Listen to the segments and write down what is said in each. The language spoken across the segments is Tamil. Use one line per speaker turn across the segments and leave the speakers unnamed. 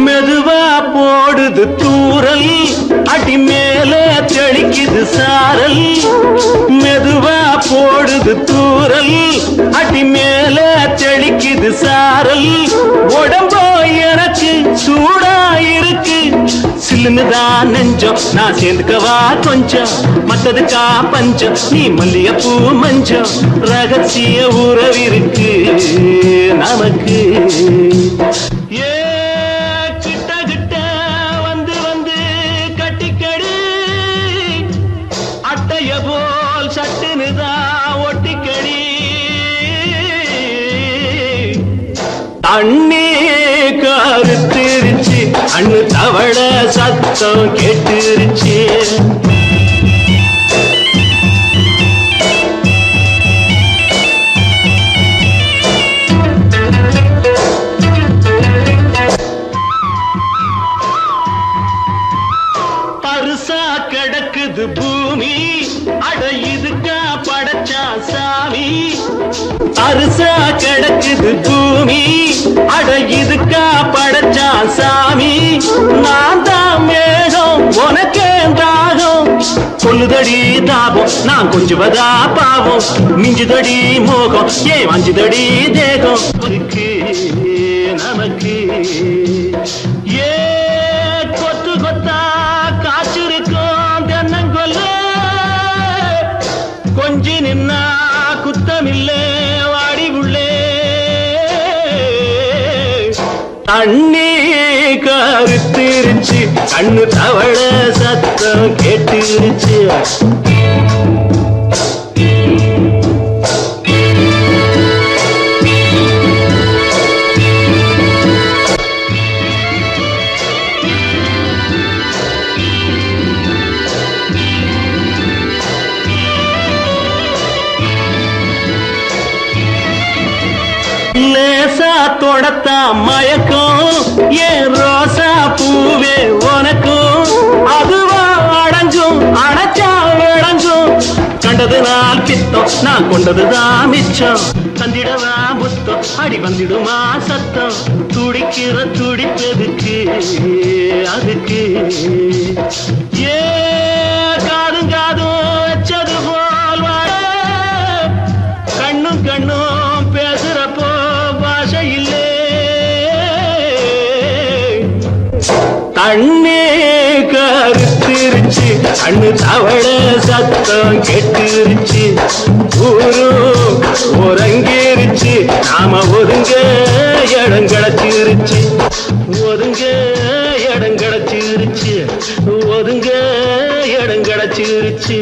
மெதுவா போடுது தூரல், அடி மேல தெளிக்குது சாரல். மெதுவா போடுது தூரல், அடி மேல தெளிக்குது சாரல். உடம்போ எனக்கு சூடா இருக்கு, சில்லுன்னுதான் நெஞ்சம், நான் சேர்ந்துக்கவா கொஞ்சம், மத்ததுக்கா பஞ்சம், நீ மல்லிகைப்பூ மஞ்சம். ரகசிய உறவிருக்கு நமக்கு. அண்ணே கருத்திருச்சு, அண்ணு தவள சத்தம் கேட்டுருச்சு. பருசா கிடக்குது பூமி, அட இதுக்கா படைச்சா சாமி. அரிசா கிடக்குது பூமி, அட இதுக்கா படைச்சா சாமி. நான் தான் மேகம், உனக்கே தாகம், சொல்லுதடி தாபம், நான் கொஞ்சுவதா பாவம். மிஞ்சுதடி மோகம், ஏன் வஞ்சுதடி தேகம் இருக்கு நமக்கு. ஏ கொத்து கொத்தா காய்ச்சிருக்கும் தென்னங்கொல்ல, கொஞ்சி நின்னா குத்தமில்லே வாடி உள்ளே. அண்ணே கருத்திருச்சு, கண்ணு தவள சத்தம் கேட்டுருச்சு. லேசா தொடத்தா மயக்கம், ஏன் ரோசா பூவே உனக்கும். அதுவா அடைஞ்சும் அடைச்சா விளங்கும், கண்டது நாள் பித்தம், நான் கொண்டதுதான் மிச்சம். தந்திடவா புத்தம், அடி வந்திடுமா சத்தம், துடிக்கிற துடிப்பதுக்கு அதுக்கு. ஏ காதும் காதும் வச்சது போல் வாழ, கண்ணும் கண்ணும் பேசுறப்போ பாஷை இல்லே. கண்ணே கருத்திருச்சு, கண்ணு தவள சத்தம் கெட்டுருச்சு. ஊரு ஒரங்கிருச்சு, நாம ஒதுங்க இடம் கிடைச்சிருச்சு. ஒதுங்க இடம் கிடைச்சிருச்சு, ஒதுங்க இடம் கிடைச்சிருச்சு.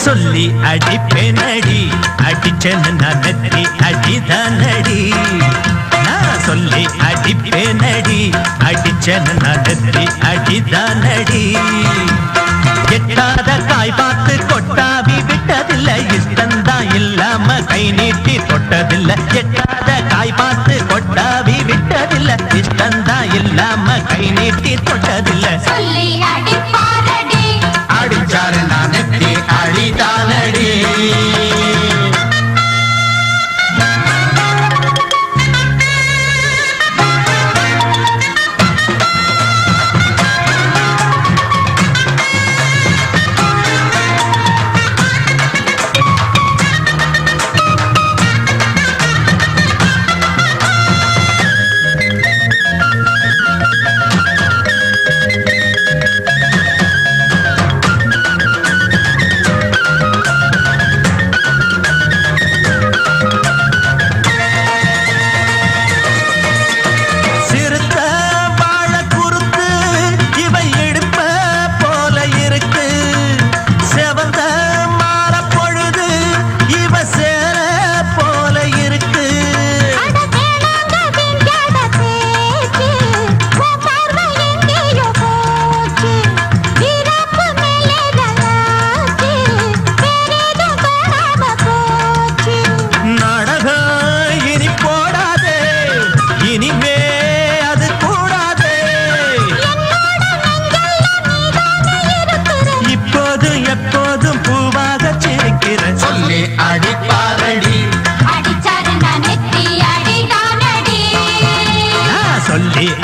சொல்லி அடிப்பேனடி அடிச்சேன்னு நான் நெத்தி அடிதானடி நான் சொல்லி அடிப்பேனடி அடிச்சேன்னு நான் நெத்தி அடிதானடி எட்டாத காய் பார்த்து கொட்டாவி விட்டதில்லை இஷ்டந்தான் இல்லாம கை நீட்டி தொட்டதில்லை எட்டாத காய் பார்த்து கொட்டாவி விட்டதில்லை இஷ்டந்தான் இல்லாம கை நீட்டி தொட்டதில்லை
சொல்லி அடிப்பாரடி
அடிச்சாரு நான் நெத்தி அடிதானடி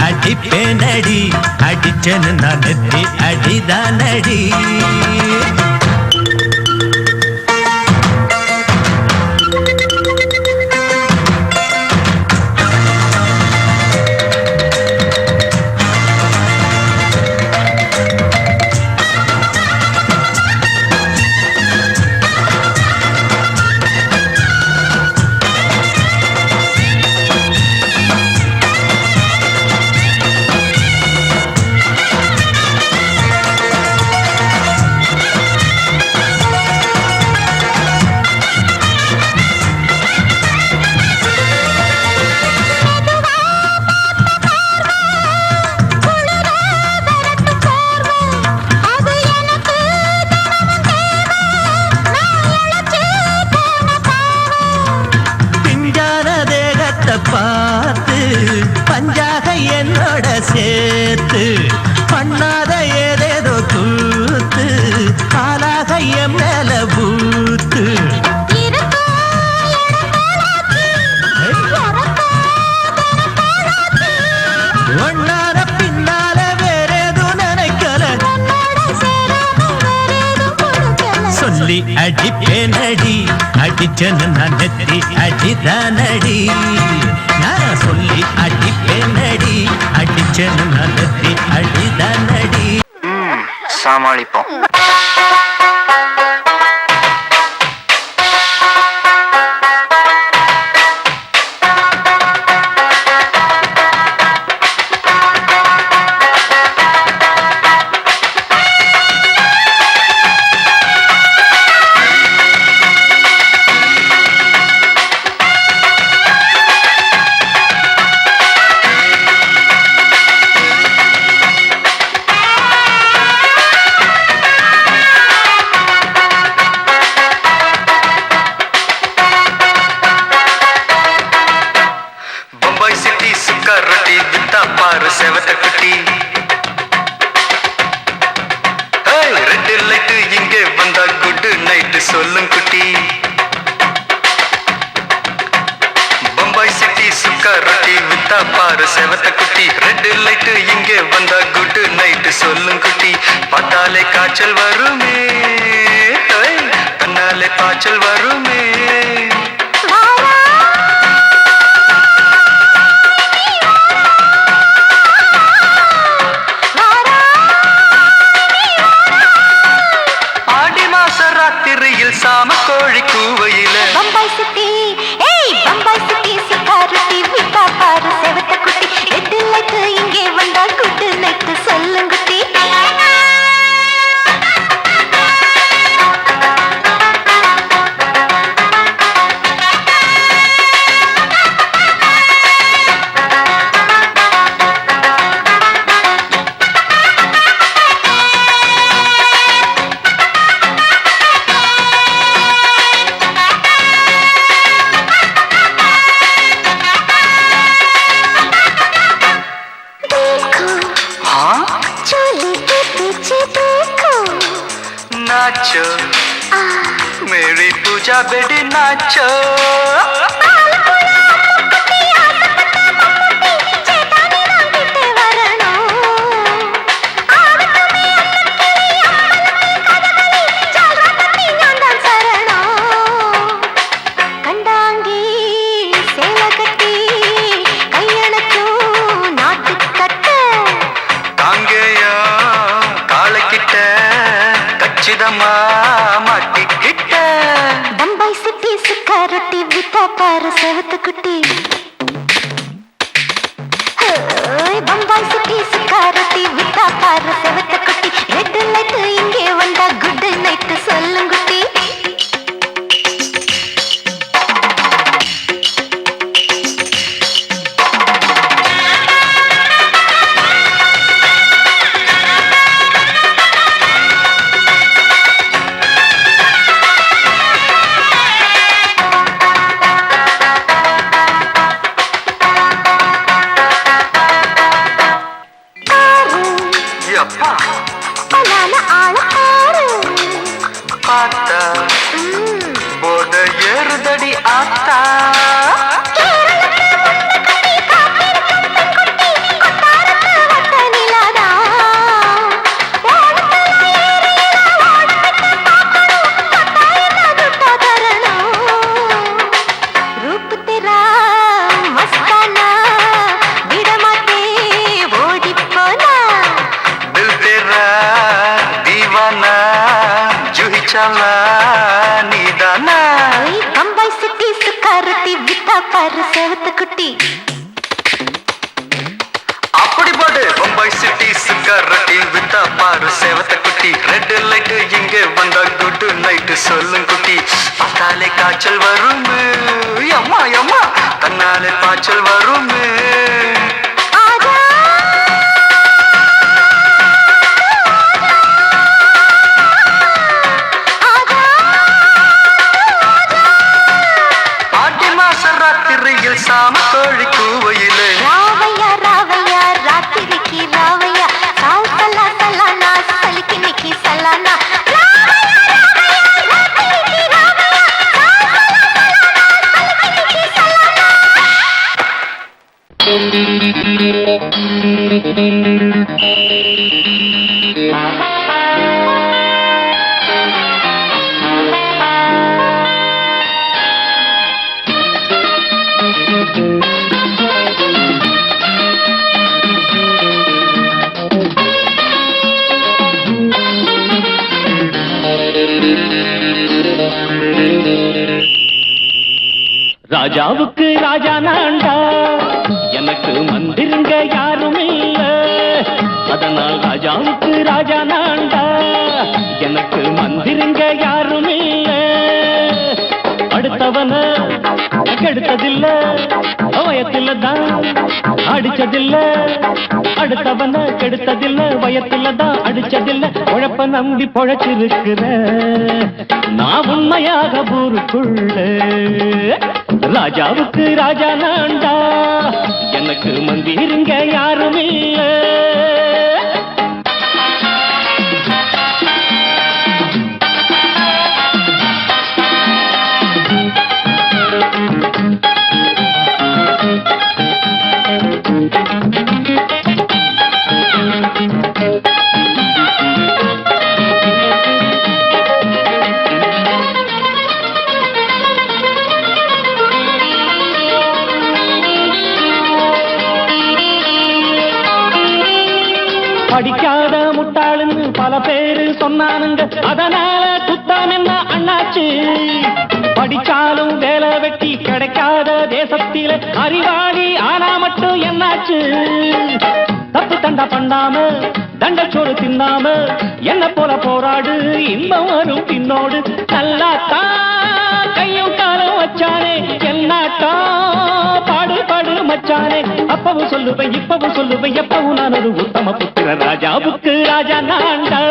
அடிப்பேனடி அடிச்சேன்னு நான் நெத்தி அடிதானடி பார்த்து பஞ்சாக என்னோட சேர்த்து பண்ணாத ஏதேதோ கூத்து ஆளாக என் மேல பூத்து ஒன்னார பின்னால வேறேதும் நினைக்கல சொல்லி அடிப்பேனடி அடிச்சேன்னு நான் நெத்தி அடிதானடி நான் சொல்லி அடிப்பேனடி அடிச்சேன்னு நான் நெத்தி அடிதானடி
சமாளிப்போம். செவத்த குட்டி ரெட் லைட் இங்கே வந்தா குட் நைட் சொல்லும் குட்டி பம்பாய் சிட்டி சுக்கா ரொட்டி வித்தா பாரு செவத்த குட்டி ரெட் லைட் இங்கே வந்தா குட் நைட் சொல்லும் குட்டி பார்த்தாலே காய்ச்சல் வருமே கண்ணாலே பாய்ச்சல் வருமே சாம கோழி கூவையில
பம்பாய் சிட்டி பம்பாய் சிட்டி சிக்காரத்தி விட்டா பாரு செவத்த குட்டி ரெட் லைட் இங்கே வந்தா குட் நைட் சொல்லுங்குட்டி
குஜா பெடி நாச்சோ மாட்டிக்கிட்ட
பம்பாய் சிட்டி சுக்கா ரொட்டி வித்தா பாரு செவத்து குட்டி பம்பாய் சிட்டி சுக்கா ரொட்டி வித்தா பாரு செவத்து குட்டி ரெட் லைட் இங்கே வந்தா குட் நைட் சொல்லுங்குட்டி
பார்த்தா போத ஏறுதடி ஆத்தா
பம்பாய் சிட்டி சுக்கா ரொட்டி வித்தா பாரு செவத்து குட்டி
அப்படி போடு பம்பாய் சிட்டி சுக்கா ரொட்டி வித்தா பாரு செவத்த குட்டி ரெட் லைட் இங்கே வந்தா குட் நைட் சொல்லும் குட்டி பார்த்தாலே காய்ச்சல் வரும் அம்மா அம்மா தன்னாலே பாய்ச்சல் வரும் சாம கோழி கூவையிலே
ராவையா ராவையா ராத்திரிக்கு ராவையா சால் சலா சலானா சலிக்கு நிக்கி சலானா
ராஜாவுக்கு ராஜா நான்டா எனக்கு மந்திருங்க யாரும் இல்ல அதனால் ராஜாவுக்கு ராஜா நான்டா எனக்கு மந்திருங்க யாரும் இல்ல அடுத்தவன கெடுத்ததில்ல வயத்துல தான் அடிச்சதில்ல அடுத்தவன கெடுத்ததில்ல வயத்துல தான் அடிச்சதில்ல உழப்ப நம்பி பொழைச்சிருக்கிற நான் உண்மையாக ஊருக்குள்ள ராஜாவுக்கு ராஜா நான்டா எனக்கு மந்திருங்க யாரும் இல்ல படிக்காத முட்டாளுன்னு பல பேரு சொன்னானுங்க அதனால குத்தம் என்ன அண்ணாச்சு படிச்சாலும் வேலை வெட்டி கிடைக்காத தேசத்தில அறிவாளி ஆனா மட்டும் என்னாச்சு தப்பு தண்டா பண்ணாம தண்டச்சோறு தின்னாம என்ன போல போராடு இன்பம் வரும் பின்னோடு நல்லாத்தான் கையும் காலம் வச்சானே என்னாட்டா பாடு பாடு மச்சானே அப்பவும் சொல்லுவேன் இப்பவும் சொல்லுவேன் எப்பவும் நான் ஒரு உத்தம புத்திர ராஜாவுக்கு ராஜா நான்டா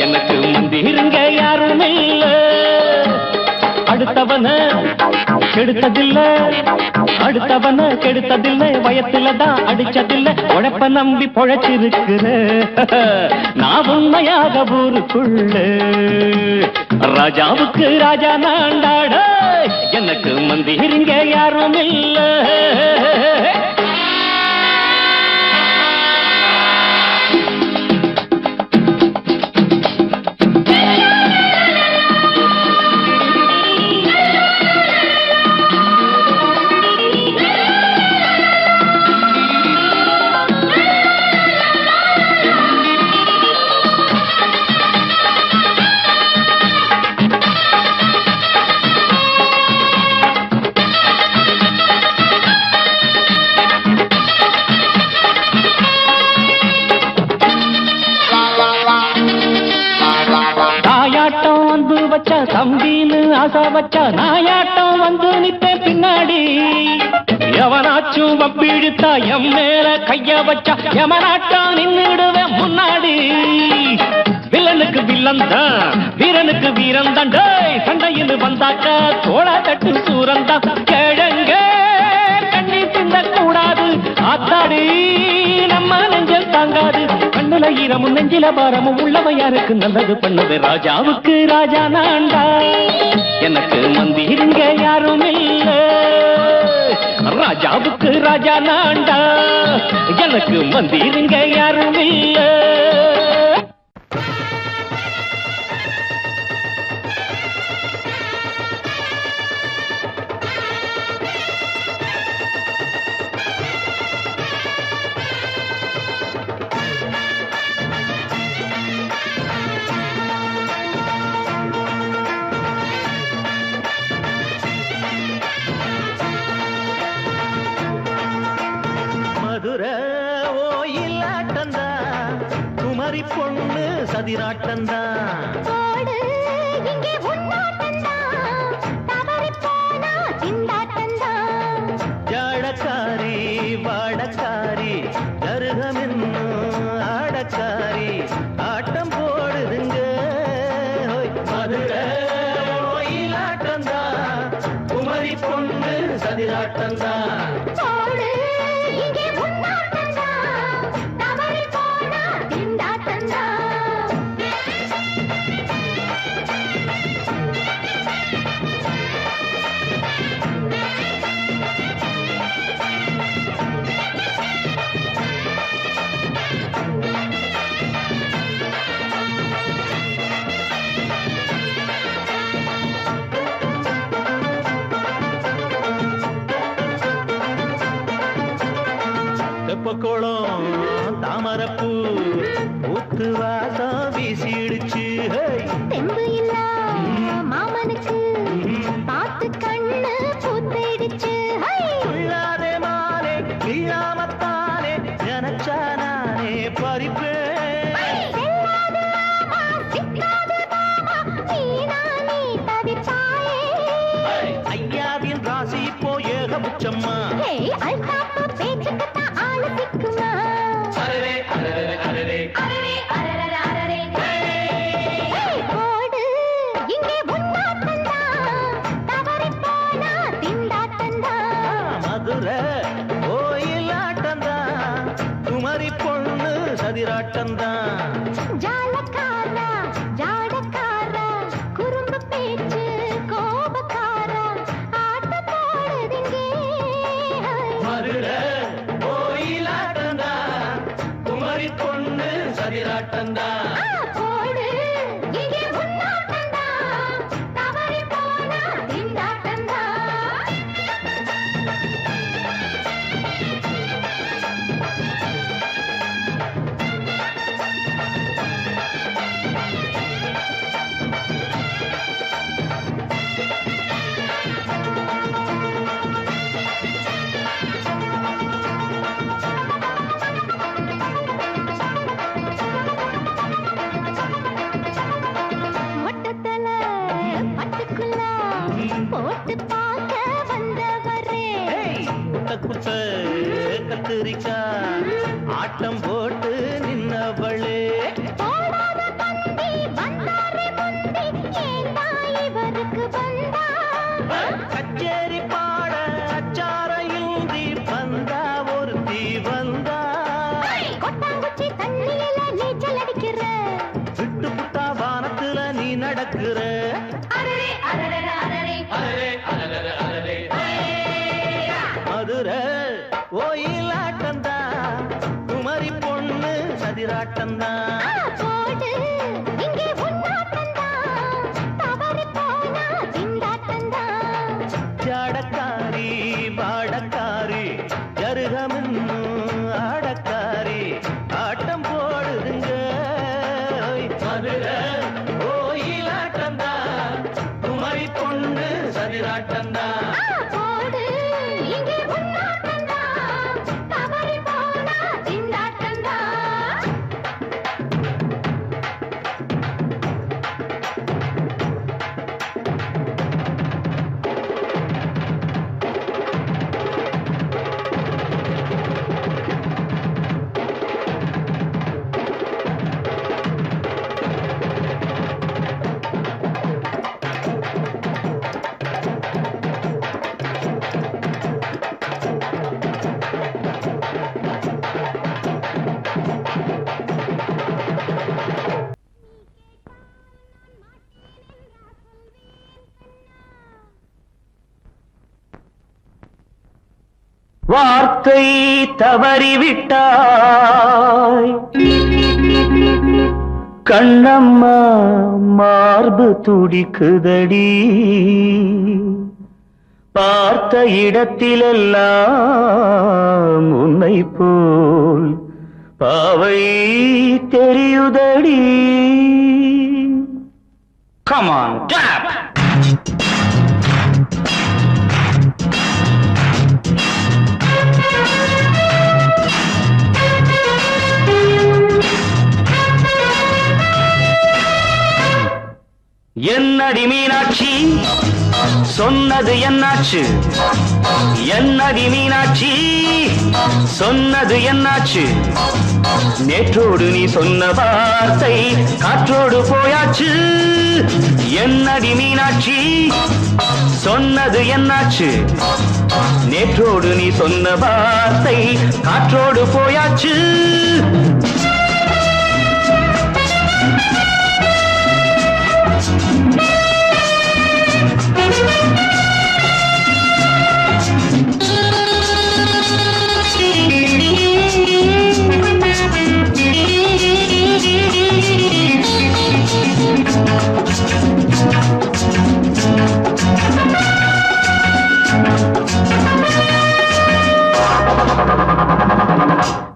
எனக்கு மந்திருங்க யாரும் இல்ல அடுத்தவன கெடுத்ததில்ல அடுத்தவன கெடுத்ததில்ல வயத்துல தான் அடிச்சதில்ல உழைப்ப நம்பி பொழைச்சிருக்கிற நான் உண்மையாக ஊருக்குள்ள ராஜாவுக்கு ராஜா நாண்டாட எனக்கு மந்திரிங்க யாரும் இல்ல தம்பின்னு ஆசா வச்சா நாயாட்டம் வந்து நிப்பேன் பின்னாடி எவனாச்சும் வப்பிழுத்தா எம் மேல கைய வச்சா எவனாட்டம் நின்னுடுவேன் முன்னாடி வில்லனுக்கு வில்லன் தான் வீரனுக்கு வீரன் தான் சண்டையில் வந்தாக்கா தோள தட்டு சூரன் தான் கிழங்க கண்ணி திந்த கூடாது ஆத்தாடி நம்ம நெஞ்சல் தாங்காது கண்ணுல ஈரமும் நெஞ்சில பாரமும் உள்ளவன் யாருக்கு நல்லது பண்ணது ராஜாவுக்கு ராஜா நான்டா எனக்கு மந்திருங்க யாரும் இல்ல ராஜாவுக்கு ராஜா நான்டா எனக்கு மந்திருங்க யாரும் இல்ல
பொண்ணு சதிராட்டந்தா ஜாடக்காரி வாடக்காரி கருகமென்னு ஆடக்காரி ஆட்டம் போடுதுங்க மதுரை கோயிலாட்டந்தா குமரி பொண்ணு சதிராட்டந்தா தெப்பக்குளம் தாமரப்பூ ஊத்து வாசம் வீசிடுச்சு
தெம்பு இல்ல மாமனுக்கு பார்த்து கண்ணு பூத்திடுச்சு
உள்ளாதே மாலே இல்லாமத்தானே நினைச்சா நானே பறிப்பேன் ஐயாவின் ராசி இப்போ ஏகபட்சம்மா மதுரை கோயிலாட்டந்தா குமரி பொண்ணு சதிராட்டந்தா
ஜாலக்காரா ஜாடக்காரா குறும்பு பேச்சு கோபக்காரா ஆட்ட போடுதுங்க
மதுரை கோயிலாட்டந்தா குமரி பொண்ணு சதிராட்டந்தா குத்த கத்திரிக்கா ஆட்டம் போட்டு நின்னவளே கச்சேரி பாட அச்சாரையுந்தி வந்தா ஒரு தீ வந்தா
கொட்டாங்குச்சி தண்ணியில நீச்சல் அடிக்கிற
விட்டு புட்டா வானத்துல நீ நடக்கிற சதிராட்டம்தான்
போடு இங்கே உன்னாட்டம்தான் தவறி போனா திண்டாட்டம்தான்
ஜாடக்காரி பாடக்காரி ஜருகமின்னு ஆடக்காரி ஆட்டம் போடுதுங்க மதுரை கோயிலாட்டம்தான் குமரி பொண்ணு சதிராட்டம்தான்
போடு இங்கே உன்னாட்டம்தான் தவறி போனா திண்டாட்டம்தான்
வார்த்தை தவறிவிட்டாய் கண்ணம்மா மார்பு துடிக்குதடி பார்த்த இடத்திலெல்லாம் உன்னை போல் பாவை தெரியுதடி Come on, tap! என்னடி மீனாட்சி சொன்னது என்னாச்சு என்னடி மீனாட்சி சொன்னது என்னாச்சு நேற்றோடு நீ சொன்ன வார்த்தை காற்றோடு போயாச்சு என்னடி மீனாட்சி சொன்னது என்னாச்சு நேற்றோடு நீ சொன்ன வார்த்தை காற்றோடு போயாச்சு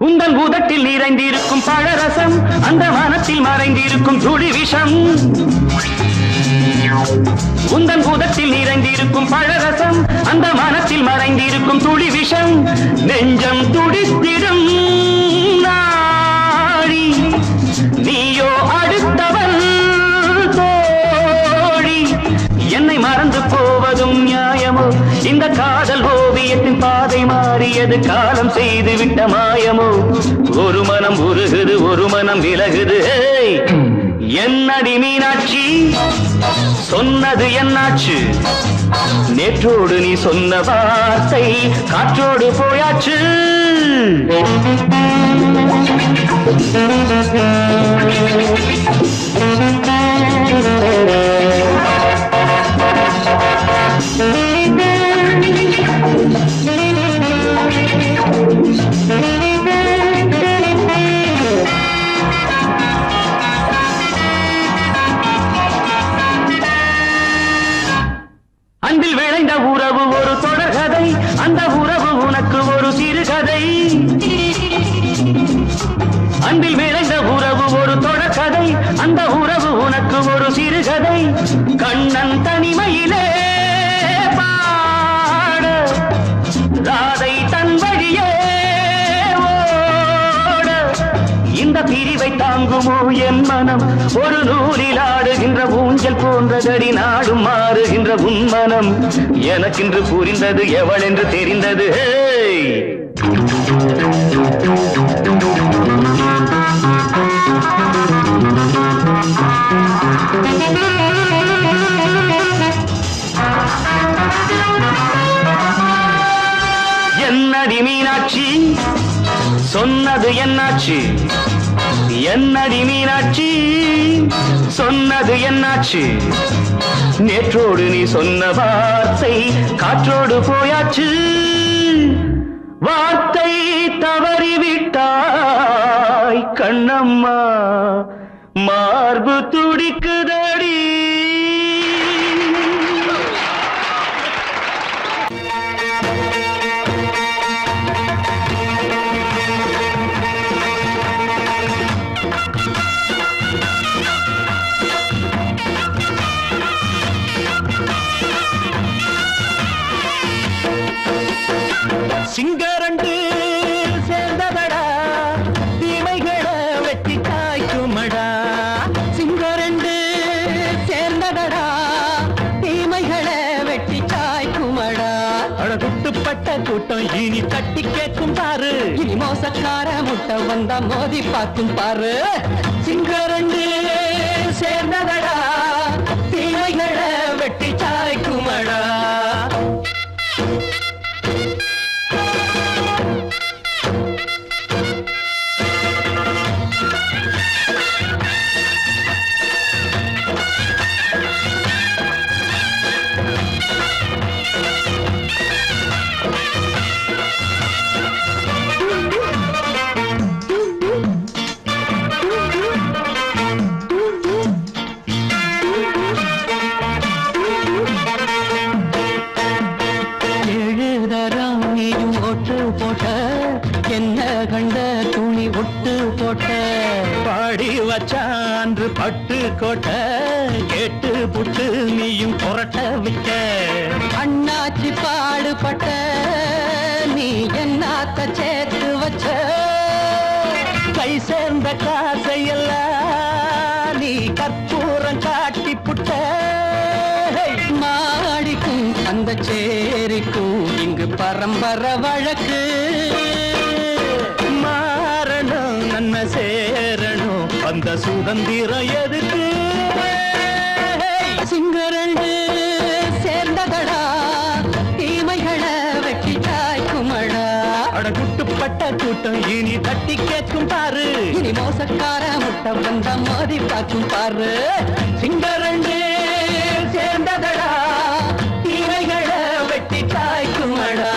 உந்தன் உதட்டில் நிறைந்திருக்கும் பழரசம் அந்த மனத்தில் மறைந்திருக்கும் துளி விஷம் உந்தன் உதட்டில் நிறைந்திருக்கும் பழரசம் அந்த மனத்தில் மறைந்திருக்கும் துளி விஷம் நெஞ்சம் துடித்திடும் நாடி நீயோ அடுத்தவன் தோழி என்னை மறந்து போவதும் நியாயமோ இந்த காதல் ஓவியத்தின் பாதை மாறியது காலம் செய்து விட்ட மாயமோ ஒரு மனம் உருகுது ஒரு மனம் விலகுது என்னடி மீனாட்சி சொன்னது என்னாச்சு நேற்றோடு நீ சொன்ன வார்த்தை காற்றோடு போயாச்சு அன்பில் விளைந்த உறவு ஒரு தொடர்கதை அந்த உறவு உனக்கு ஒரு சிறுகதை அன்பில் விளைந்த உறவு ஒரு தொடர்கதை அந்த உறவு உனக்கு ஒரு சிறுகதை கண்ணன் தனிமையிலே பாட ராதை தன் வழியே ஓட இந்த பிரிவை தாங்குமோ என் மனம் ஒரு நூலில் ஆடுகின்ற ஊஞ்சல் போன்றதடி நாடும் மாறுகின்ற உன்மனம் எனக்கென்று புரிந்தது எவள் என்று தெரிந்தது என்னடி மீனாட்சி சொன்னது என்னாச்சு என்னடி மீனாட்சி சொன்னது என்னாச்சு நேற்றோடு நீ சொன்ன வார்த்தை காற்றோடு போயாச்சு வார்த்தை தவறிவிட்டாய் கண்ணம்மா மார்பு துடிக்குதடி. சிங்கரண்டு சேர்ந்ததடா தீமைகளை வெட்டி காய்க்குமடா. சிங்கரண்டு சேர்ந்ததடா தீமைகளை வெட்டி காய்க்குமடா. அழகுட்டுப்பட்ட கூட்டம் இனி தட்டி கேட்கும் பாரு. இனி மோசக்கார முட்டை வந்தா மோதி பார்க்கும் பாரு. சிங்கரண்டு சேர்ந்ததடா தீமைகளை வெட்டி காய்க்குமடா. வச்சான்று பட்டு கோட்டை கேட்டு புட்டு நீயும் புரட்ட விட்ட. அண்ணாச்சி பாடுபட்ட நீ என்னாத்த சேர்த்து வச்ச. கை சேர்ந்த காசையெல்லாம் நீ கற்பூரம் காட்டி புட்ட. மாடிக்கும் அந்த சேரிக்கும் இங்கு பரம்பரை வழக்கு. மாறணும் நன்மை சேரணும் அந்த சுதந்திரம் எதுக்கு. சிங்கரண்டு சேர்ந்ததடா தீமைகளை வெட்டி காய்க்குமடா. அடகுட்டுப்பட்ட கூட்டம் இனி தட்டி கேட்கும் பாரு. இனி மோசக்கார முட்டை வந்த மோதி பார்க்கும் பாரு. சிங்கரண்டு சேர்ந்ததடா தீமைகளை வெட்டி காய்க்குமடா.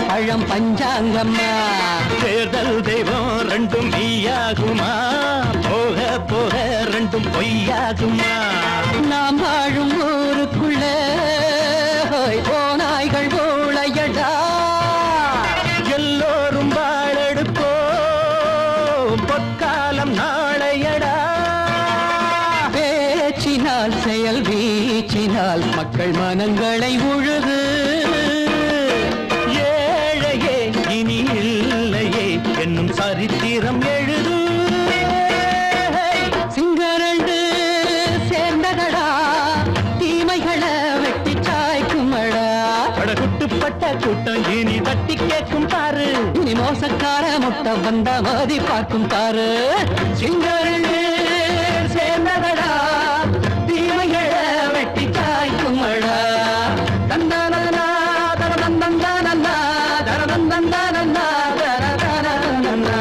பழம் பஞ்சாங்கம்மா தேர்தல் தெய்வம் ரெண்டும் மெய்யாகுமா. போக போக ரெண்டும் பொய்யாகுமா. நாம் வாழும் ஊருக்குள்ள போனாய்கள் போளையடா. எல்லோரும் வாழெடுப்போம் பொற்காலம் நாளையடா. பேச்சினால் செயல் வீச்சினால் மக்கள் மனங்களை உழுது. இனி இல்லையே என்னும் சரித்திரம் எழுது. சிங்கரண்டு சேர்ந்ததடா தீமைகளை வெட்டி சாய்க்குமடா. அடகுட்டுப்பட்ட கூட்டம் இனி தட்டி கேட்கும் பாரு. இனி மோசக்கார முட்டை வந்த மோதி பார்க்கும் பாரு. சிங்கரண்டு சேர்ந்ததடா தீமைகளை வெட்டி சாய்க்குமடா. தந்தானா தரதந்தந்தானா தரதந்தந்தானா தரதந்தந்தானா.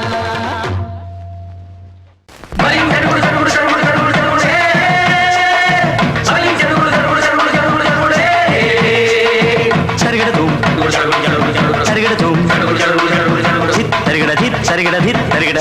சரிகட சரிகட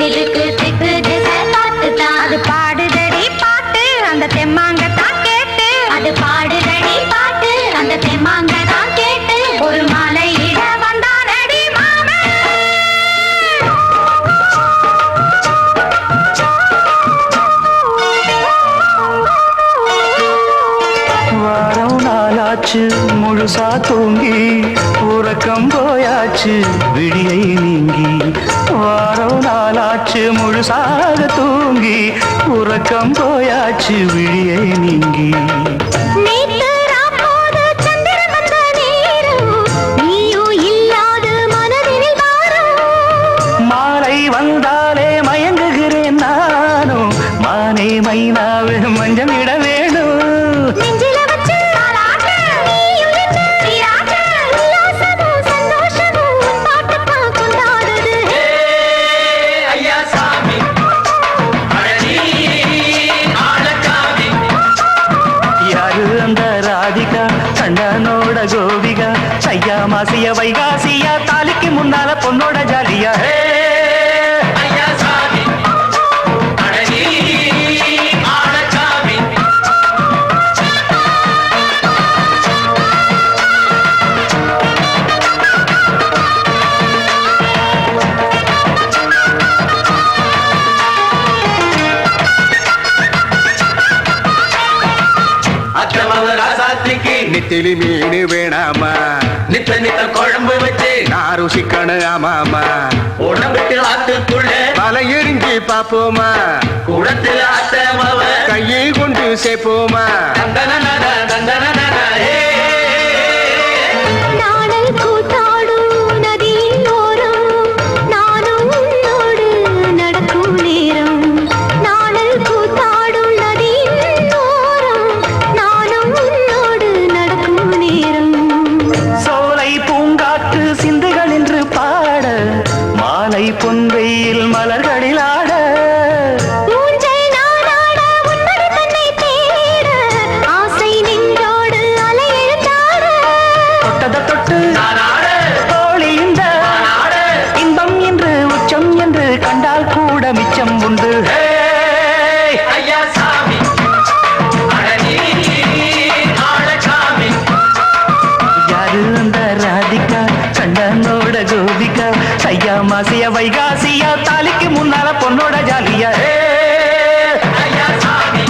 எதுக்கு திக்கு திசை பார்த்துதான் அது பாடுதடி பாட்டு அந்த தெம்மாங்க தான் கேட்டு அது பாடுதடி பாட்டு அந்த தெம்மாங்க தான் கேட்டு ஒரு மாலை இட வந்தானடி மாமன்
வாரம் நாளாச்சு முழுசா தூங்கி உறக்கம் போயாச்சு விடியை நீங்கி வாரம் நாளாச்சு முழுசாக தூங்கி உறக்கம் போயாச்சு விடியை நீங்கி
நேத்து ராப்போது சந்திரன் வந்த நேரம் நீயும் இல்லாது மனதினில் வாரம்
மாலை வந்தாலே மயங்குகிறேன் நானும் மானே மைனாவே மஞ்சம் இட வேணும்
நெஞ்சில வச்சு தாலாட்டு நீயும் என்று சீராட்டு உல்லாசமும் சந்தோஷமும் உன் பாட்டுத்தான் கொண்டாடுது
ஐயா சாமி அழகி ஆளக்காமி
யாரு அந்த ராதிகா கண்டனோட கோபிகா ஐயா மாசிய வைகாசியா தாலிக்கு முன்னால பொண்ணோட ஜாலியா
ஐயா சாமி அழகி ஆளக்காமி அக்கிரமவ ராசாத்திக்கு
நெத்திலி மீன் வேணாமா
நித்த நித்த குழம்பு வச்சு
நான் ருசிக்கணும் ஆமாமா
உடம்புக்கு ஆத்துக்குள்ள
பல எரிஞ்சு பாப்போமா
குடத்துல அத்தமவ
கையை கொண்டு சேர்ப்போமா
தந்தன தந்தன
நாடல் கூத்தாடும் நதியின் ஓரம் நானும் உன்னோடு நடக்கும் நேரம் நாடல் கூத்தாடும் நதியின் ஓரம் நானும் உன்னோடு நடக்கும் நேரம்
சோலை பூங்காற்று சிந்துகள் என்று பாட மாலை பொன்வெயில் மலர்களில் ஆட
ஊஞ்சல் நானாட உன்மடி தன்னை தேட ஆசை நின்றோடு அலை எழுந்தாட
தொட்டத தொட்டு தோழி இந்த இன்பம் என்று உச்சம் என்று கண்டால் கூட மிச்சம் உண்டு
ஐயா சாமி அழகி ஆளக்காமி
யாரு அந்த ராதிகா கண்டனோட கோபிகா ஐயா மாசிய வைகாசியா தாலிக்கு முன்னால பொண்ணோட ஜாலியா
ஐயா சாமி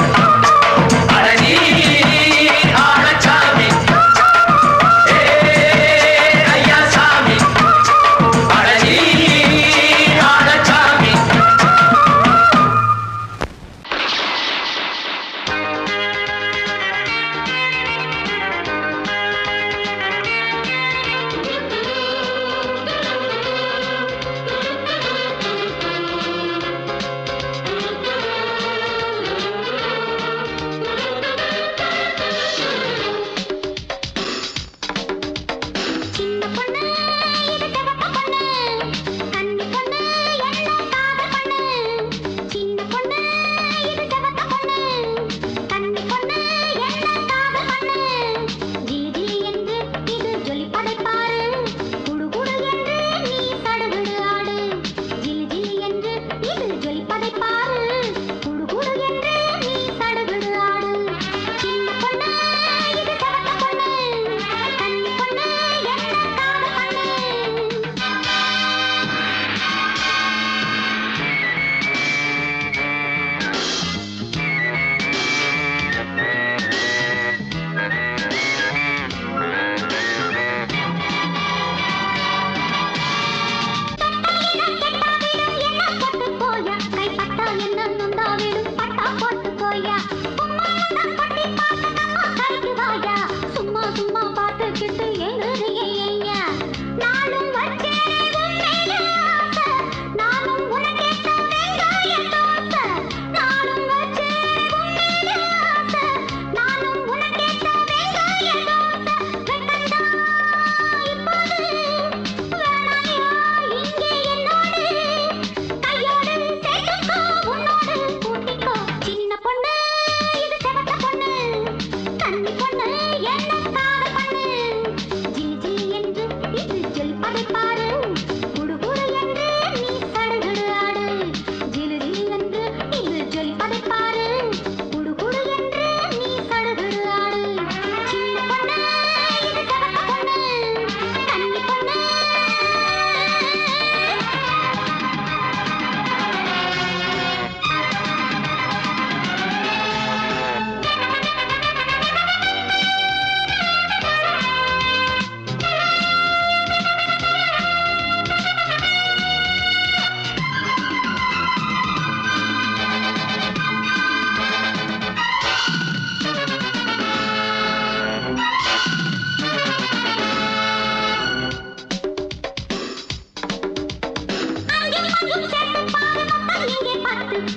அழகி ஆளக்காமி ஐயா சாமி அழகி ஆளக்காமி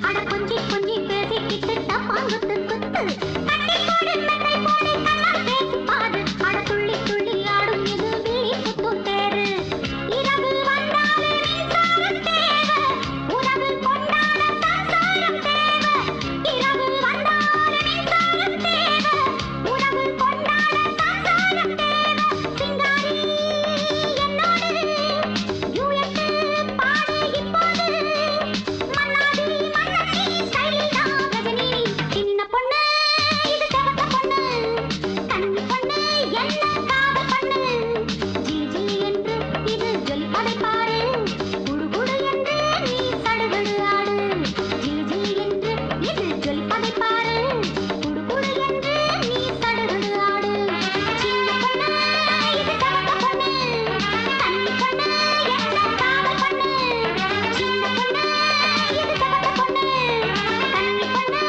அட கொஞ்சி கொஞ்சி பேசிக்கிட்டு டப்பாங்குத்து குத்து கட்டி போடு மெத்தை போடு கண்ணா பேசி பாரு அட துள்ளி துள்ளி ஆடும் இது விழி குத்தும் தேரு இரவு வந்தாலே மின்சாரம் தேவை உறவு கொண்டாட சம்சாரம் தேவை இரவு வந்தாலே மின்சாரம் தேவை உறவு கொண்டாட சம்சாரம் தேவை சிங்காரி என்னோடு யூஎட்டு பாடு இப்போது மன்னாடி மன்னி ஸ்டைலில் தான் ரஜினி சின்ன பொண்ணு இது செவத்த பொண்ணு கண்ணி பொண்ணு என்ன காதல் பண்ணு ஜிலி ஜிலி என்று இது ஜொலிப்பதை பாரு குடு குடு என்று நீ சடுகுடு ஆடு ஜிலி ஜிலி என்று இது ஜொலிப்பதை பாரு குடு குடு என்று நீ சடுகுடு ஆடு சின்ன பொண்ணு இது செவத்த பொண்ணு கண்ணி பொண்ணு என்ன காதல் பண்ணு சின்ன பொண்ணு இது செவத்த பொண்ணு கண்ணி பொண்ணு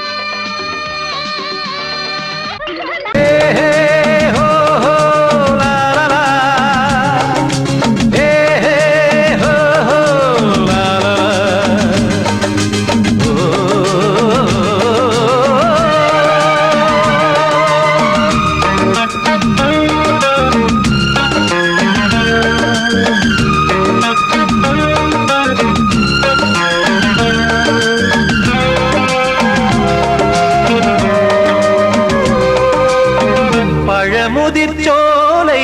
பழமுதிர் சோலை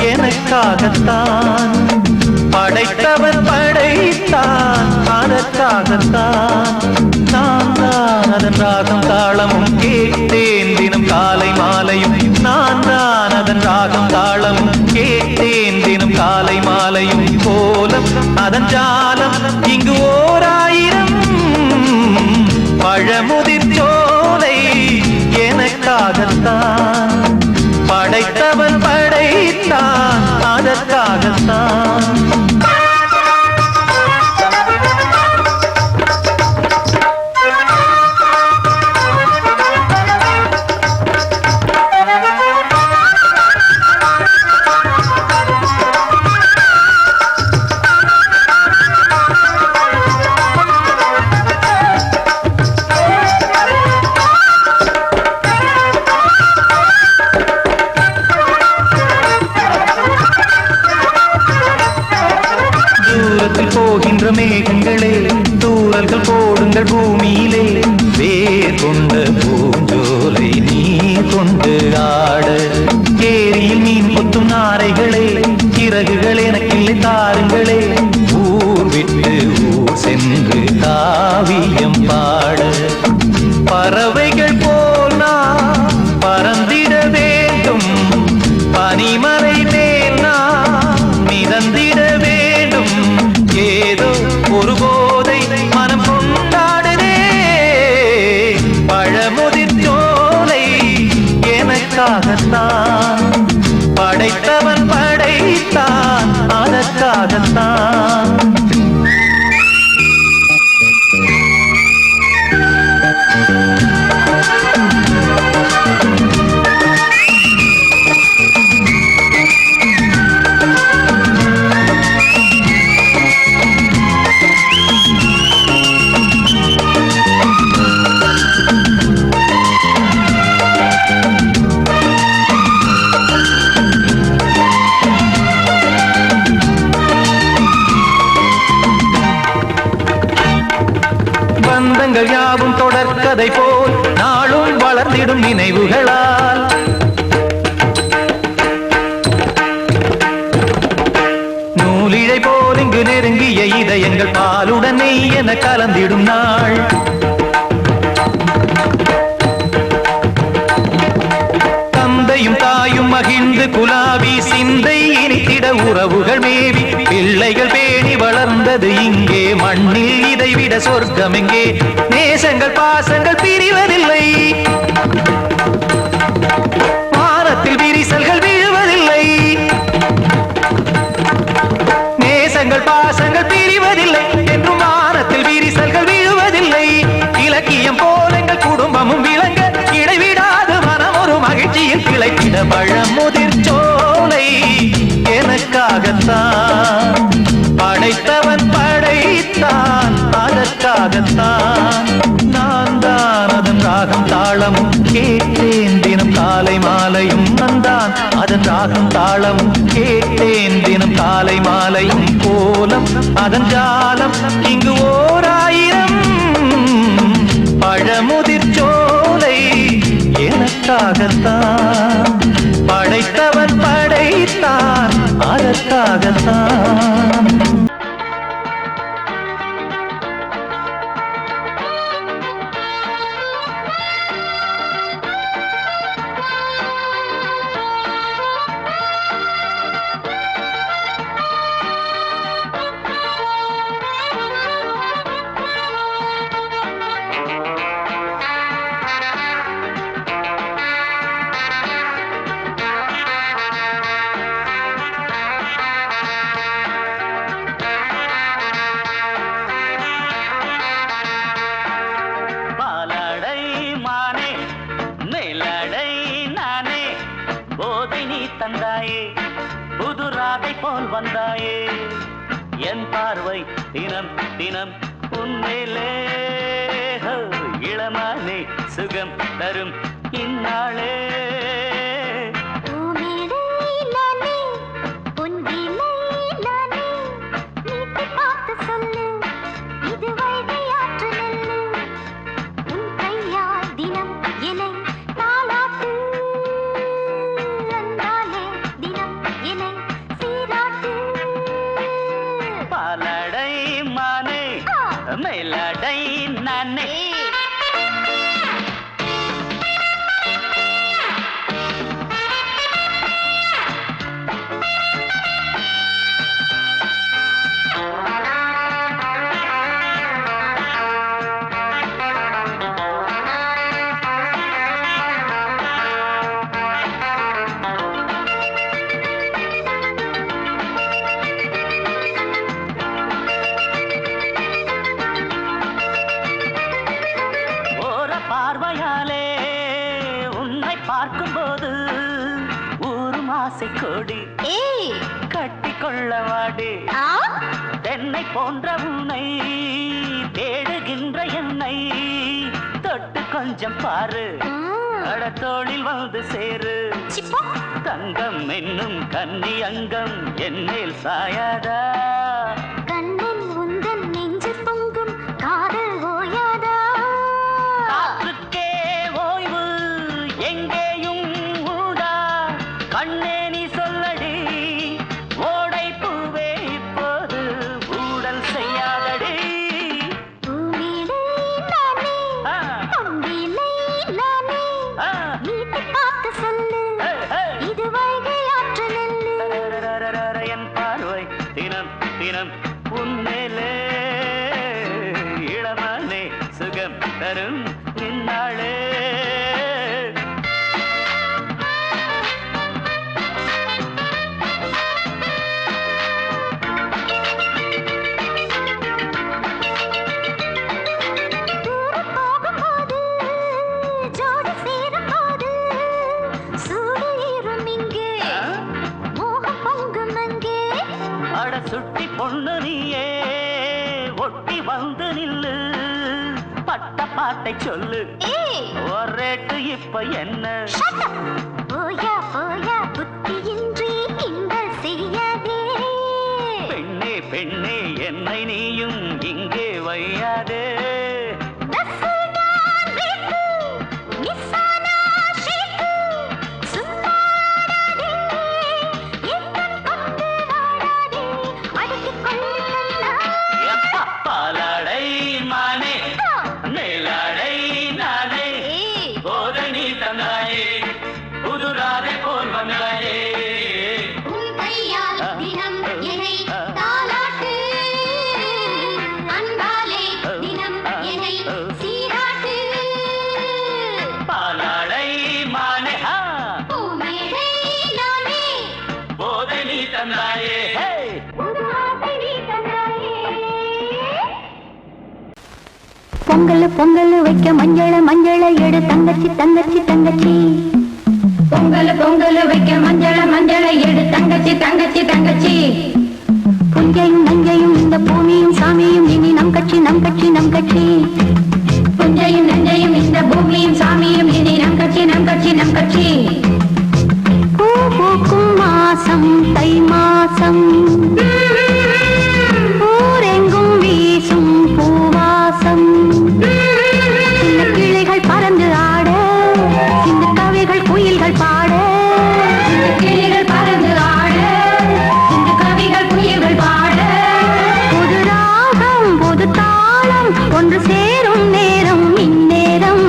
எனக்காகத்தான் படைத்தவன் படைத்தான் அதற்காகத்தான் நான் தான் அதன் ராகம் தாளமும் கேட்டேன் தினம் காலை மாலையும் நான் தான் அதன் ராகம் தாளமும் கேட்டேன் தினம் காலை மாலையும் கோலம் அதன் ஜாலம் இங்கு ஓராயிரம் பழமுதிர் சோலை எனக்காகத்தான் படைத்தவன் படைத்தான் அதற்காகத்தான் தூரத்தில் போகின்ற மேகங்களே தூரல்கள் போடுங்கள் பூமியிலே வேர் கொண்ட பூஞ்சோலை நீ கொண்டு ஆட ஏரியில் மீன் கொத்தும் நாரைகளே இறகுகள் எனக்கில்லை தாருங்களே ஊர் விட்டு ஊர் சென்று காவியம் பாட பறவைகள் போல் நான் பறந்திட வேண்டும் பனிமலை மேல் நான் மிதந்திட வேண்டும் ஏதோ ஒரு போதை மனம் கொண்டாடுதே பழமுதிர் சோலை எனக்காகத்தான் படைத்தவன் படைத்தான் அதற்காகத்தான் பந்தங்கள் யாவும் தொடர்கதை போல் நாளும் வளர்ந்திடும் நினைவுகளால் நூலிழை போல் இங்கு நெருங்கிய இதயங்கள் பாலுடன் நெய் என கலந்திடும் நாள் தந்தையும் தாயும் மகிழ்ந்து குலாவி சிந்தை இனித்திட உறவுகள் மேவி பிள்ளைகள் பேணி வளர்ந்தது இங்கே மண்ணில் இதைவிட சொர்க்கம் எங்கே நேசங்கள் பாசங்கள் பிரிவதில்லை வானத்தில் விரிசல்கள் விழுவதில்லை நேசங்கள் பாசங்கள் பிரிவதில்லை என்றும் வானத்தில் விரிசல்கள் விழுவதில்லை இலக்கியம் போல எங்கள் குடும்பமும் விளங்க இடைவிடாது மனம் ஒரு மகிழ்ச்சியில் கிளைத்திட பழமுதிர் சோலை எனக்காகத்தான் படைத்தவன் படைத்தான் அதற்காகத்தான் அதன் ஜாலம் இங்கு 1000 பழமுதிர் சோலை எனக்காகத்தான் படைத்தவன் படைத்தான் அதற்காகத்தான்.
வந்தாயே என் பார்வை தினம் தினம் உன்மேலே இளமானே சுகம் தரும் இந்நாளே. மேலடை நானே பார்வையாலே உன்னை பார்க்கும்போது ஊரும் ஆசை கொடி கட்டிக்கொள்ள வாடி. தென்னை போன்ற உன்னை தேடுகின்ற என்னை தொட்டு கொஞ்சம் பாரு கடத்தோளில் வந்து சேரு. தங்கம் என்னும் கன்னி அங்கம் என் மேல் சாயாதா கண்ணில் உந்தன் நெஞ்சு பொங்கும் காதல் ஓயாதா. காற்றுக்கே ஓய்வு எங்கேயும் உண்டா கண்ணே நீ சொல்லடி ஓடை பூவே இப்போது ஊடல் செய்யாதடி. என் பார்வை தினம் தினம் உன்மேலே இளமானே சுகம் தரும் நின்னாளே. சுட்டி பொண்ணு நீயே ஒட்டி வந்து நில்லு பட்ட பாட்டை சொல்லு ஒரேட்டு இப்ப என்ன போயா போயா புத்தியின்றி கிண்டல் செய்யாதே. பெண்ணே பெண்ணே என்னை நீயும் இங்கே வையாதே. பாலாடை மானே மேலாடை நானே போதை நீ தந்தாயே புதுராதை போல் வந்தாயே. பாலாடை மானே போதை நீ தந்தாயே.
பொங்கல் பொங்கல் வைக்க மஞ்சள மஞ்சள எடு தங்கச்சி தங்கச்சி தங்கச்சி. பொங்கல் பொங்கல் வைக்க மஞ்சள மஞ்சள எடு தங்கச்சி தங்கச்சி தங்கச்சி. புஞ்சையும் நஞ்சையும் இந்த பூமியும் சாமியும் இனி நம் கட்சி நம் கட்சி நம் கட்சி. புஞ்சையும் நஞ்சையும் இந்த பூமியும் சாமியும் இனி நம் கட்சி நம் கட்சி நம் கட்சி. பூ பூக்கும் மாசம் தை மாசம் பூ ஒன்று சேரும் நேரம் இந்நேரம்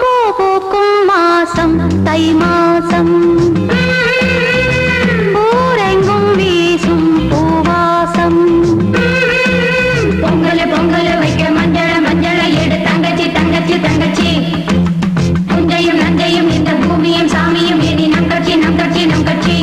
பூ பூக்கும் மாசம் தை மாசம் ஊரெங்கும் வீசும் பூவாசம் பொங்கல் பொங்கல் வைக்க மஞ்சள மஞ்சள எடு தங்கச்சி தங்கச்சி தங்கச்சி புஞ்சையும் நஞ்சையும் இந்த பூமியும் சாமியும் இனி நம் கட்சி நம் கட்சி நம் கட்சி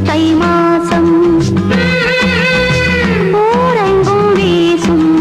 தை மாசம் ஊரெங்கும் வீசும்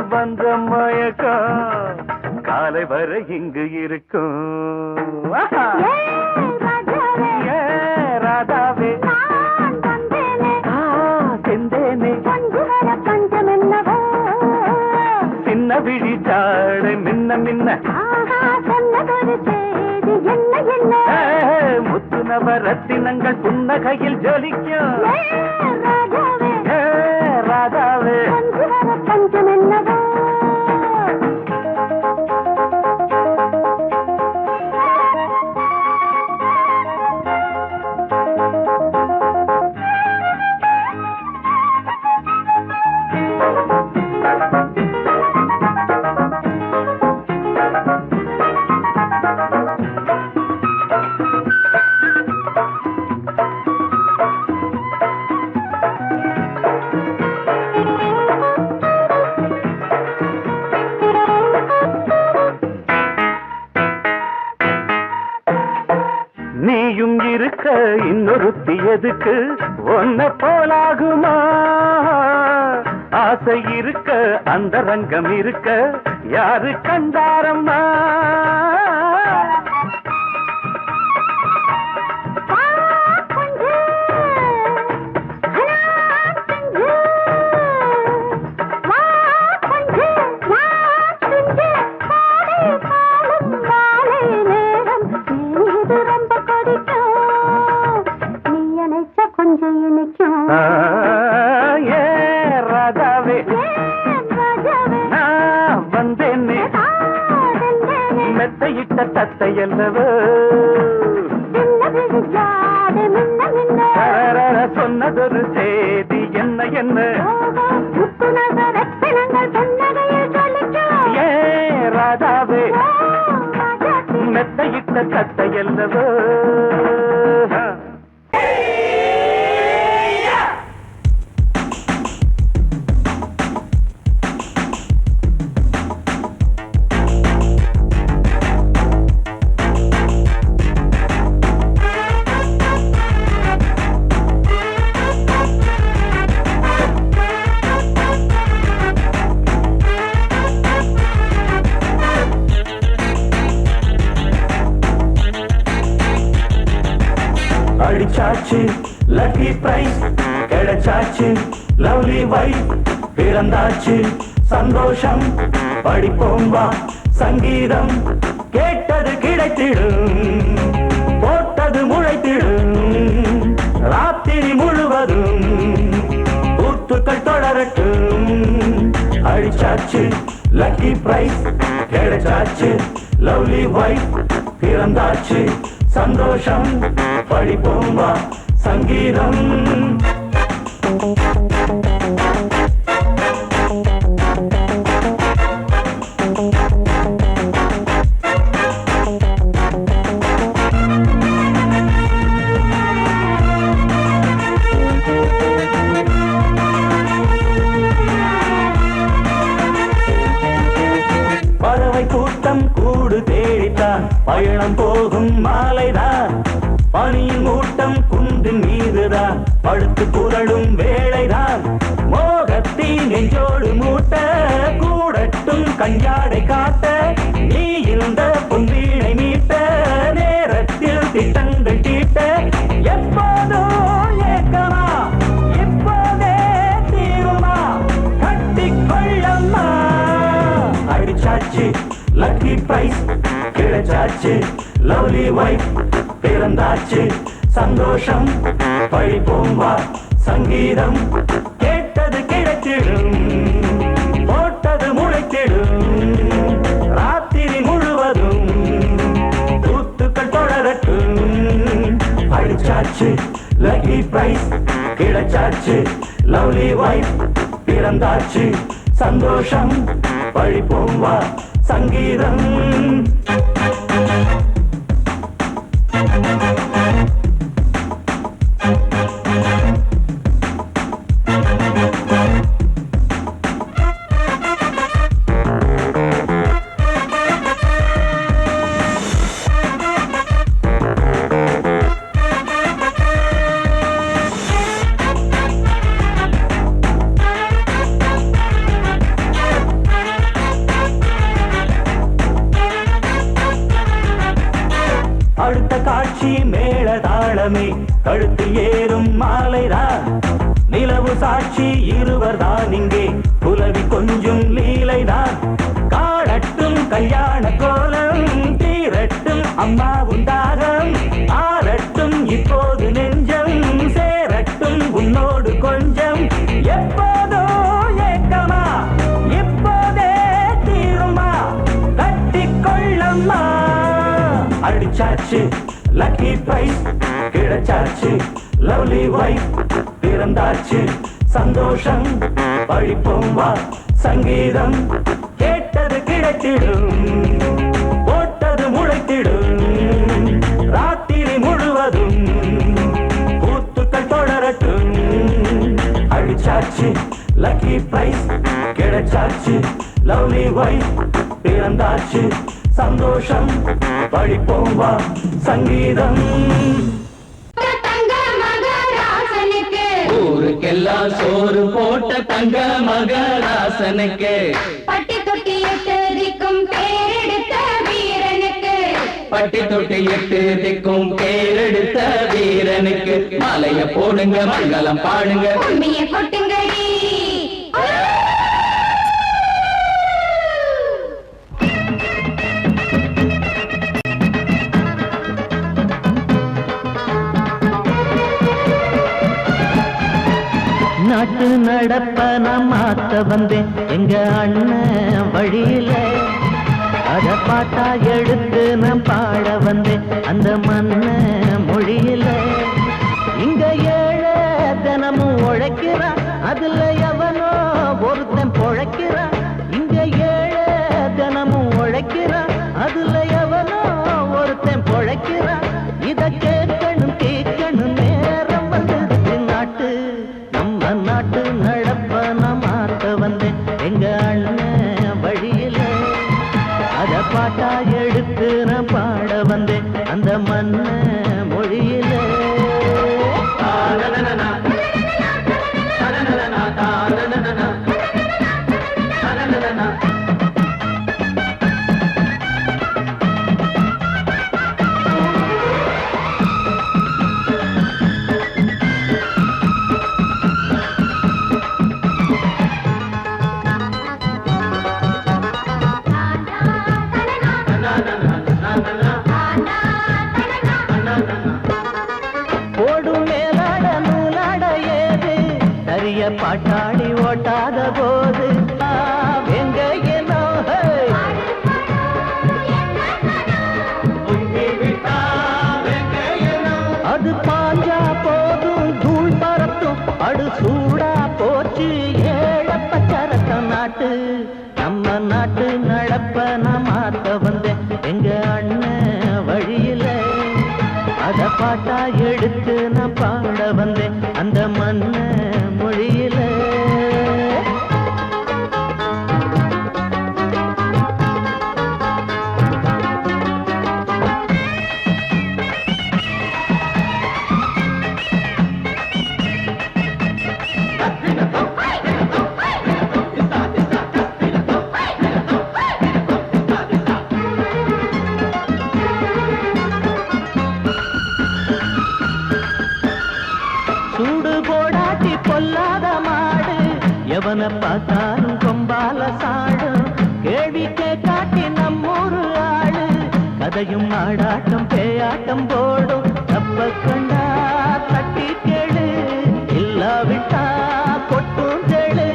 வந்த மயக்கம் காலை வரை இங்கு இருக்கும் ராதாவே செந்தேனே சின்ன விழி ஜாடை மின்ன மின்ன முத்து நவரத்தினங்கள் புன்னகையில் ஜொலிக்கும் ராதாவே நீயும் இருக்க இன்னொருத்தி எதுக்கு ஒன்ன போலாகுமா ஆசை இருக்க அந்த ரங்கம் இருக்க யாரு கண்டாரம்மா ராதாவே நான் வந்தேனே மெத்தையிட்ட தத்தை அல்லவோ சொன்னதொரு செய்தி என்ன என்ன ஏ ராதாவே மெத்தையிட்ட தத்தை அல்லவோ அடிச்சாச்சு லக்கி பிரைஸ் கிடைச்சாச்சு லவ்லி வைஃப் பிறந்தாச்சு சந்தோஷம் படிப்போம் வா சங்கீதம் கேட்டது கிடைத்திடும் போட்டது முளைத்திடும் ராத்திரி முழுவதும் கூத்துக்கள் தொடரட்டும் அடிச்சாச்சு லக்கி பிரைஸ் கிடைச்சாச்சு லவ்லி வைஃப் பிறந்தாச்சு சந்தோஷம் படிப்போம் வா சங்கீதம் பறவை கூட்டம் கூடு தேடித்தான் பயணம் போகும் மாலைதான் பனியின் மூட்டம் குன்றின் மீதுதான் படுத்து புரளும் வேளைதான் மோகத்தின் நெஞ்சோடு மூட்ட கூடட்டும் கஞ்சாடை காட்ட நீ இருந்த பொன்வீணை மீட்ட நேரத்தில் திட்டங்கள் தீட்ட எப்போதோ ஏக்கமா இப்போதே தீருமா கட்டிக்கொள்ளம்மா அடிச்சாச்சு லக்கி பிரைஸ் கிடைச்சாச்சு லவ்லி வைஃப் பிறந்தாச்சு சந்தோஷம் படிப்போம் வா சங்கீதம் கேட்டது கிடைத்திடும் போட்டது முளைத்திடும் ராத்திரி முழுவதும் கூத்துக்கள் தொடரட்டும் அடிச்சாச்சு லக்கி பிரைஸ் கிடைச்சாச்சு லவ்லி வைஃப் பிறந்தாச்சு சந்தோஷம் படிப்போம் வா சங்கீதம் சாட்சி மேள தாளமே கழுத்தில் ஏறும் மாலைதான் நிலவு சாட்சி இருவர்தான் இங்கே புலவி கொஞ்சம் லீலைதான் காடட்டும் கல்யாண கோலம் தீரட்டும் அம்மா உண்டாகம் ஆரட்டும் இப்போது நெஞ்சம் சேரட்டும் உன்னோடு கொஞ்சம் எப்போதோ ஏக்கமா இப்போதே தீருமா கட்டிக்கொள்ளம்மா அடிச்சாச்சு லக்கி பிரைஸ் கிடைச்சாச்சு லவ்லி வைஃப் பிறந்தாச்சு சந்தோஷம் படிப்போம் வா சங்கீதம் கேட்டது கிடைத்திடும் போட்டது முளைத்திடும் ராத்திரி முழுவதும் கூத்துக்கள் தொடரட்டும் அடிச்சாச்சு லக்கி பிரைஸ் கிடைச்சாச்சு லவ்லி வைஃப் பிறந்தாச்சு சந்தோஷம் படிப்போம் வா சங்கீதம் ஊருக்கெல்லாம் சோறு போட்ட தங்க மகராசனுக்கு
பட்டி தொட்டி எட்டு திக்கும் பேரெடுத்த வீரனுக்கு
பட்டி தொட்டி எட்டு திக்கும் பேரெடுத்த வீரனுக்கு மாலைய போடுங்க மங்களம் பாடுங்க
உண்மையை கொட்டுங்கடி
நாட்டு நடப்ப நான் மாத்த வந்தேன் எங்க அண்ணன் வழியில அத பாட்டா எடுத்து நான் பாட வந்தேன் அந்த மண்ண மொழியில இங்க ஏழை தினமும் உழைக்கிறான் அதுல எவனோ ஒருத்தன் பொழைக்கிறான் இங்க ஏழை தினமும் உழைக்கிறான் அதுல எவனோ ஒருத்தன் பொழைக்கிறான் இத கேட்கணும் கேட்கணும் நேரம் வந்தது நாட்டு நம்ம நாட்டு நடப்ப நான் மாத்த வந்தேன் எங்க அண்ணன் வழியில அத பாட்டா எடுத்து நான் பாட வந்தேன் அந்த மண்ண மொழியில பாட்டாளி ஓட்டாத போது எங்க என்னோ அது பாஞ்சா போதும் தூள் பறத்தும் அடு சூடா போச்சு ஏழப்பச்சரத்தம் நாட்டு நம்ம நாட்டு நடப்ப நான் மாத்த வந்தேன் எங்க அண்ணன் வழியில அத பாட்டா எடுத்து நான் பாட வந்தேன் அந்த மண்ண மொழியில எவனை பார்த்தாலும் கொம்பால சாடும் கேள்விக்கே காட்டி நம்மூரு ஆளு கதையும் நாடாட்டம் பேயாட்டம் போடும் தப்ப கண்டா தட்டி கேளு இல்லாவிட்டா கொட்டும் கேளு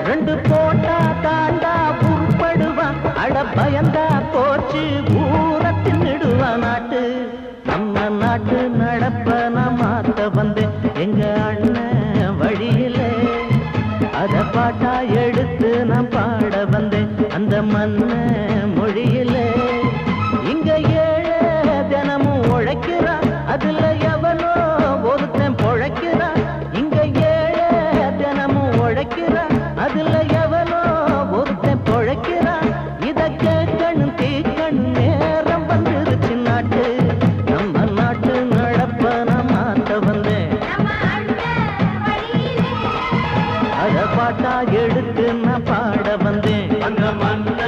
ரெண்டு போட்டா தாண்டா உருப்படுவான் அட பயந்தா போச்சு ஊரத்தின் நெடுவான் நாட்டு நம்ம நாட்டு நடப்ப நான் மாத்த வந்தேன் எங்க அண்ணன் வழியில அத பாட்டா எடுத்து நான் பாட வந்தேன் அந்த மண்ண மொழியில இங்க ஏழை தினமும் உழைக்கிறான் அதுல எவனோ ஒருத்தன் பொழைக்கிறான் இங்க ஏழை தினமும் உழைக்கிறான் அதுல எவனோ ஒருத்தன் பொழைக்கிறான் இத கேட்கணும் தீக்கணும் நேரம் வந்துருச்சு நாட்டு நடப்ப நான் மாத்த வந்தேன் அத
பாட்டா எடுத்து நான் பாட வந்தேன். அந்த மன்ன